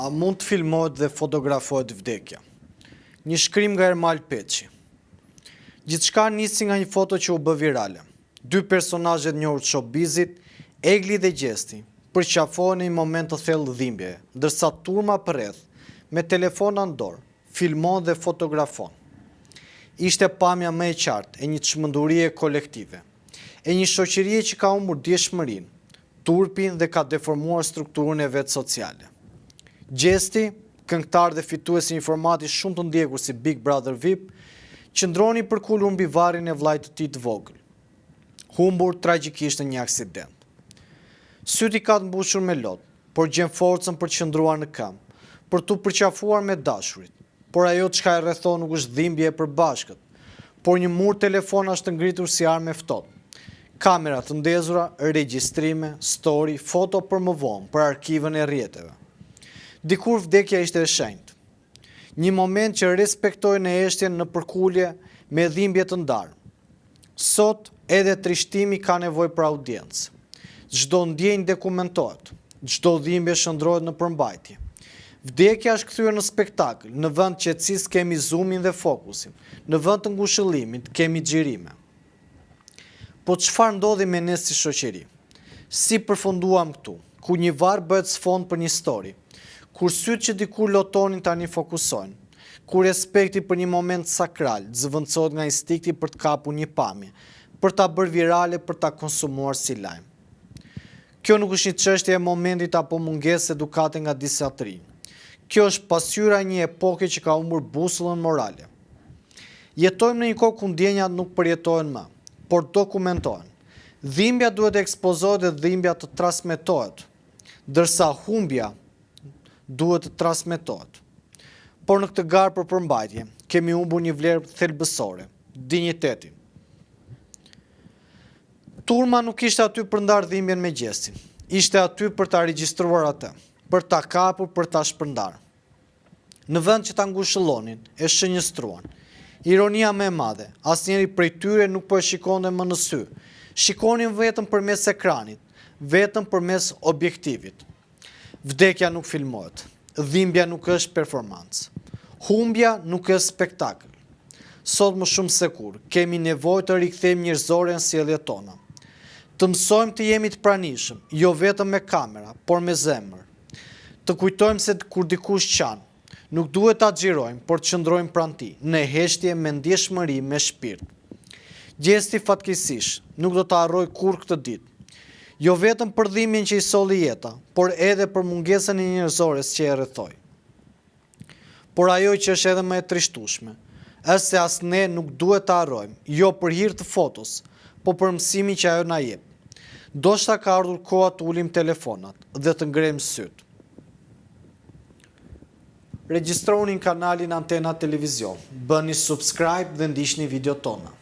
A mund të filmohet dhe fotografohet vdekja? Një shkrim nga Ermal Peçi. Gjithçka nisi nga një foto që u bë virale. Dy personazhet njohur të showbizit, Egli dhe Gjesti, përqafohen në një moment të thellë dhimbjeje, ndërsa turma përreth, me telefona në dorë, filmon dhe fotografon. Ishte pamja më e qartë e një çmendurie kolektive, e një shoqërie që ka humbur dieshmërinë, turpin dhe ka deformuar strukturën e vet sociale. Gjesti, këngëtar dhe fituesi i një formati shumë të ndjekur si Big Brother VIP, qëndroni përkulur mbi varrin e vllajt të tij të vogël, humbur tragjikisht në një aksident. Syti ka të mbushur me lot, por gjen forcën për të qëndruar në këmbë, për t'u përqafuar me dashurit, por ajo çka e rrethon nuk është dhimbje e përbashkët, por një mur telefonash të ngritur si armë e ftohtë. Kamera të ndezura, regjistrime, story, foto për më vonë, për arkivën e rrjeteve. Dikur vdekja ishte e shenjtë. Një moment që respektoi në heshtjen në përkulje me dhimbje të ndarë. Sot edhe trishtimi ka nevojë për audiencë. Çdo ndjenjë dokumentohet, çdo dhimbje shndrohet në përmbajtje. Vdekja është kthyer në spektakël, në vend qetësisë kemi zoomin dhe fokusin, në vend të ngushëllimit kemi xhirime. Po çfarë ndodhi me ne si shoqëri? Si përfunduam këtu, ku një varr bëhet sfond për një histori, kur sytë që dikur lotonin tani fokusojnë, kur respekti për një moment sakral zëvendësohet nga instinkti për të kapur një pamje, për ta bërë virale, për ta konsumuar si lajm. Kjo nuk është një çështje e momentit apo mungesë edukate nga disa të rinj. Kjo është pasqyra e një epoke që ka humbur busullën morale. Jetojmë në një kohë ku ndjenjat nuk përjetohen më, por dokumentohen. Dhimbja duhet të ekspozohet dhe dhimbja të transmetohet, ndërsa humbja duhet të transmetohet. Por në këtë garë për përmbajtje, kemi humbur një vlerë thelbësore, dinjitetin. Turma nuk ishte aty për ndarë dhimbjen me Gjestin, ishte aty për ta regjistruar atë, për ta kapur, për ta shpërndarë. Në vend që ta ngushëllonin, e shënjestruan. Ironia më e madhe, asnjëri prej tyre nuk po e shikonte më në sy. Shikonin vetëm përmes ekranit, vetëm përmes objektivit. Vdekja nuk filmohet, dhimbja nuk është performancë, humbja nuk është spektakël. Sot më shumë se kur, kemi nevojë të rikthejmë njerëzore në sjelljet tona. Të mësojmë të jemi të pranishëm, jo vetëm me kamera, por me zemër. Të kujtojmë se kur dikush qan, nuk duhet ta xhirojmë, por të qëndrojmë pranë tij, në heshtje me ndjeshmëri, me shpirt. Gjesti fatkeqësisht nuk do ta harroj kurrë këtë ditë. Jo vetëm për dhimbjen që i solli jeta, por edhe për mungesën e njerëzores që e rrethoi. Por ajo që është edhe më e trishtueshme, është se as ne nuk duhet ta harrojmë, jo për hir të fotos, po për mësimin që ajo na jep. Ndoshta ka ardhur koha të ulim telefonat dhe të ngrejmë syt. Regjistroni në kanalin Antena Televizion, bëni subscribe dhe ndiqni videot tona.